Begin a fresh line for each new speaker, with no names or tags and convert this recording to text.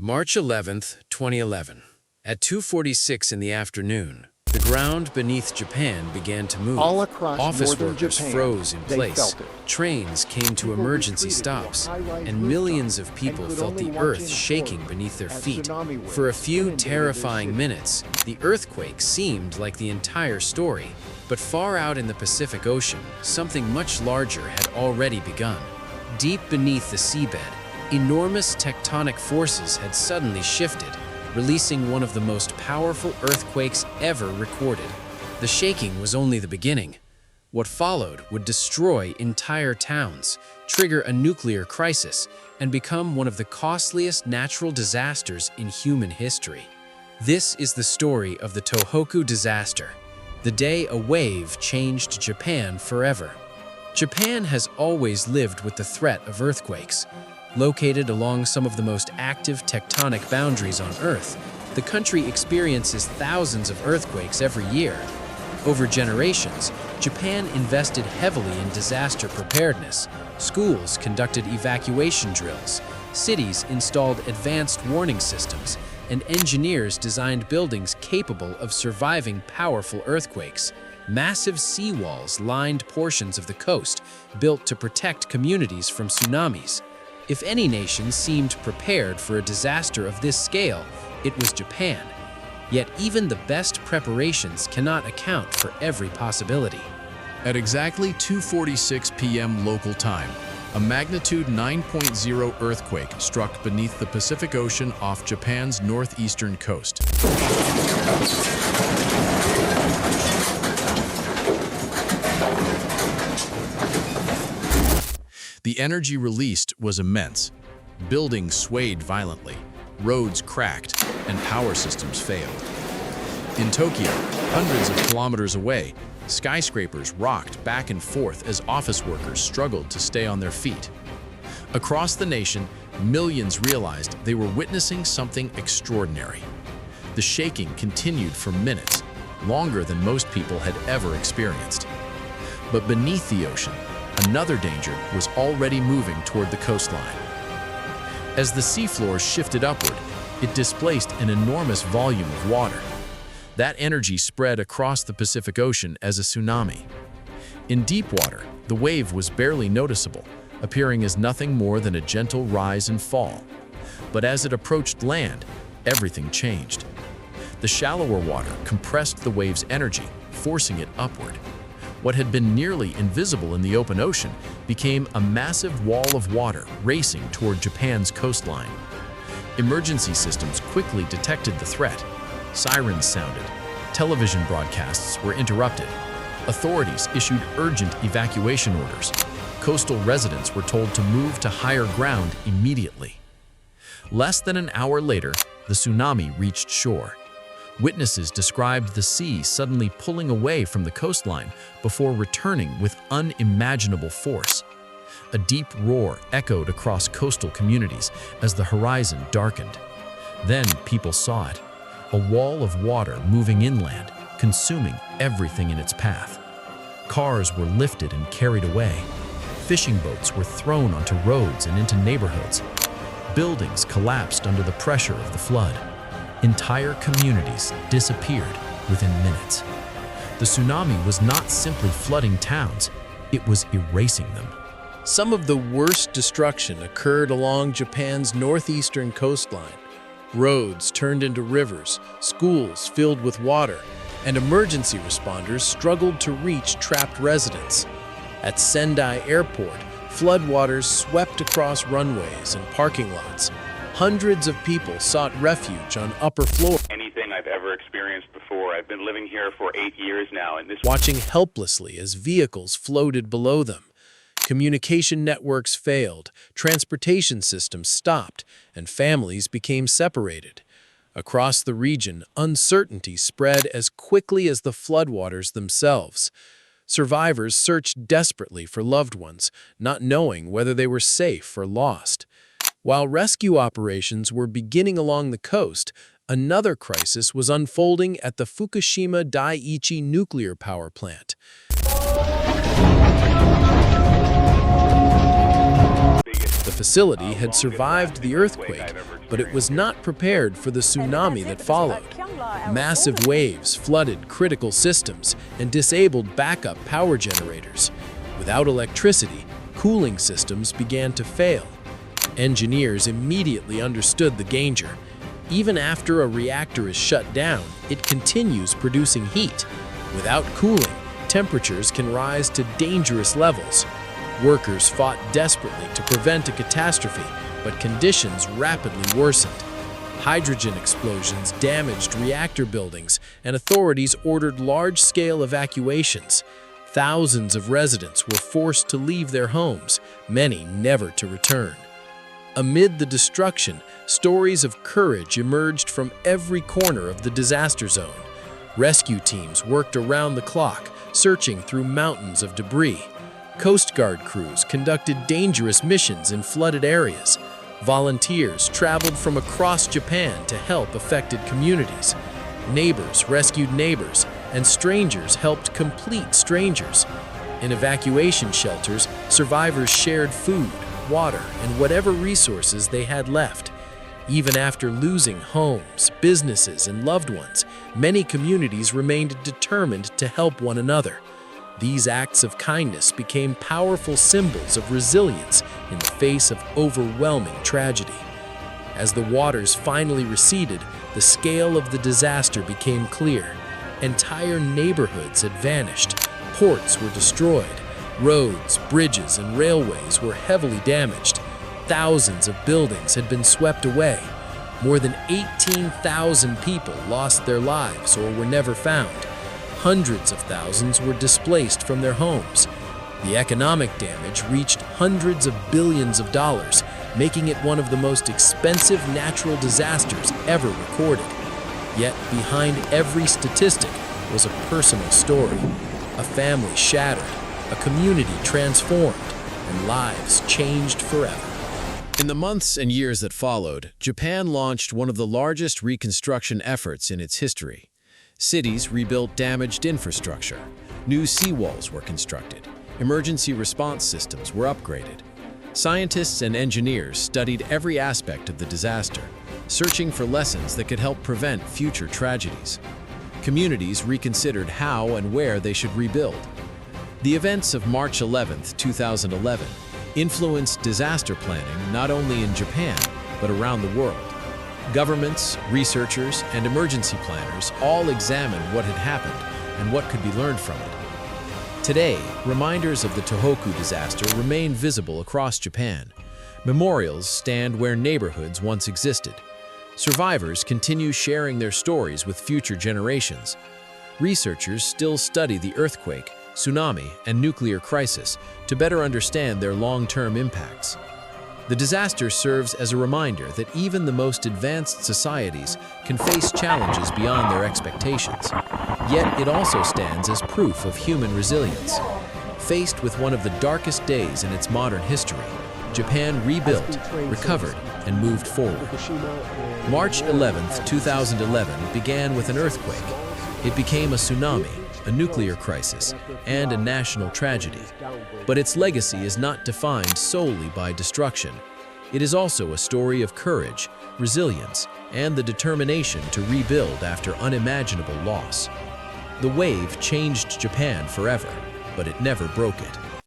March 11th, 2011. At 2:46 in the afternoon, the ground beneath Japan began to move.
All across
Office
northern
workers
Japan,
froze in
they
place.
felt it.
Trains came to
People
emergency
retreated to a
stops,
high-rise
and
rooftop
millions of
and
people
could
felt
only
the
watch
earth
in
shaking
horror
beneath their
as
feet.
tsunami waves
For a few
inundated their
terrifying
city.
minutes, the earthquake seemed like the entire story. But far out in the Pacific Ocean, something much larger had already begun. Deep beneath the seabed, enormous tectonic forces had suddenly shifted, releasing one of the most powerful earthquakes ever recorded. The shaking was only the beginning. What followed would destroy entire towns, trigger a nuclear crisis, and become one of the costliest natural disasters in human history. This is the story of the Tōhoku disaster, the day a wave changed Japan forever. Japan has always lived with the threat of earthquakes. Located along some of the most active tectonic boundaries on Earth, the country experiences thousands of earthquakes every year. Over generations, Japan invested heavily in disaster preparedness. Schools conducted evacuation drills, cities installed advanced warning systems, and engineers designed buildings capable of surviving powerful earthquakes. Massive seawalls lined portions of the coast, built to protect communities from tsunamis. If any nation seemed prepared for a disaster of this scale, it was Japan. Yet even the best preparations cannot account for every possibility.
At exactly 2:46 p.m. local time, a magnitude 9.0 earthquake struck beneath the Pacific Ocean off Japan's northeastern coast. The energy released was immense. Buildings swayed violently, roads cracked, and power systems failed. In Tokyo, hundreds of kilometers away, skyscrapers rocked back and forth as office workers struggled to stay on their feet. Across the nation, millions realized they were witnessing something extraordinary. The shaking continued for minutes, longer than most people had ever experienced. But beneath the ocean, another danger was already moving toward the coastline. As the seafloor shifted upward, it displaced an enormous volume of water. That energy spread across the Pacific Ocean as a tsunami. In deep water, the wave was barely noticeable, appearing as nothing more than a gentle rise and fall. But as it approached land, everything changed. The shallower water compressed the wave's energy, forcing it upward. What had been nearly invisible in the open ocean became a massive wall of water racing toward Japan's coastline. Emergency systems quickly detected the threat. Sirens sounded. Television broadcasts were interrupted. Authorities issued urgent evacuation orders. Coastal residents were told to move to higher ground immediately. Less than an hour later, the tsunami reached shore. Witnesses described the sea suddenly pulling away from the coastline before returning with unimaginable force. A deep roar echoed across coastal communities as the horizon darkened. Then people saw it, a wall of water moving inland, consuming everything in its path. Cars were lifted and carried away. Fishing boats were thrown onto roads and into neighborhoods. Buildings collapsed under the pressure of the flood. Entire communities disappeared within minutes. The tsunami was not simply flooding towns, it was erasing them.
Some of the worst destruction occurred along Japan's northeastern coastline. Roads turned into rivers, schools filled with water, and emergency responders struggled to reach trapped residents. At Sendai Airport, floodwaters swept across runways and parking lots. Hundreds of people sought refuge on upper floors.
Anything I've ever experienced before. I've been living here for 8 years now, and this
Watching helplessly as vehicles floated below them. Communication networks failed, transportation systems stopped, and families became separated. Across the region, uncertainty spread as quickly as the floodwaters themselves. Survivors searched desperately for loved ones, not knowing whether they were safe or lost. While rescue operations were beginning along the coast, another crisis was unfolding at the Fukushima Daiichi nuclear power plant. The facility had survived the earthquake, but it was not prepared for the tsunami that followed. Massive waves flooded critical systems and disabled backup power generators. Without electricity, cooling systems began to fail. Engineers immediately understood the danger. Even after a reactor is shut down, it continues producing heat. Without cooling, temperatures can rise to dangerous levels. Workers fought desperately to prevent a catastrophe, but conditions rapidly worsened. Hydrogen explosions damaged reactor buildings, and authorities ordered large-scale evacuations. Thousands of residents were forced to leave their homes, many never to return. Amid the destruction, stories of courage emerged from every corner of the disaster zone. Rescue teams worked around the clock, searching through mountains of debris. Coast Guard crews conducted dangerous missions in flooded areas. Volunteers traveled from across Japan to help affected communities. Neighbors rescued neighbors, and strangers helped complete strangers. In evacuation shelters, survivors shared food, water, and whatever resources they had left. Even after losing homes, businesses, and loved ones, many communities remained determined to help one another. These acts of kindness became powerful symbols of resilience in the face of overwhelming tragedy. As the waters finally receded, the scale of the disaster became clear. Entire neighborhoods had vanished, ports were destroyed, roads, bridges, and railways were heavily damaged. Thousands of buildings had been swept away. More than 18,000 people lost their lives or were never found. Hundreds of thousands were displaced from their homes. The economic damage reached hundreds of billions of dollars, making it one of the most expensive natural disasters ever recorded. Yet behind every statistic was a personal story. A family shattered, a community transformed, and lives changed forever.
In the months and years that followed, Japan launched one of the largest reconstruction efforts in its history. Cities rebuilt damaged infrastructure. New seawalls were constructed. Emergency response systems were upgraded. Scientists and engineers studied every aspect of the disaster, searching for lessons that could help prevent future tragedies. Communities reconsidered how and where they should rebuild. The events of March 11, 2011, influenced disaster planning not only in Japan, but around the world. Governments, researchers, and emergency planners all examined what had happened and what could be learned from it. Today, reminders of the Tōhoku disaster remain visible across Japan. Memorials stand where neighborhoods once existed. Survivors continue sharing their stories with future generations. Researchers still study the earthquake, tsunami, and nuclear crisis to better understand their long-term impacts. The disaster serves as a reminder that even the most advanced societies can face challenges beyond their expectations. Yet it also stands as proof of human resilience. Faced with one of the darkest days in its modern history, Japan rebuilt, recovered, and moved forward. March 11, 2011 began with an earthquake. It became a tsunami, a nuclear crisis, and a national tragedy. But its legacy is not defined solely by destruction. It is also a story of courage, resilience, and the determination to rebuild after unimaginable loss. The wave changed Japan forever, but it never broke it.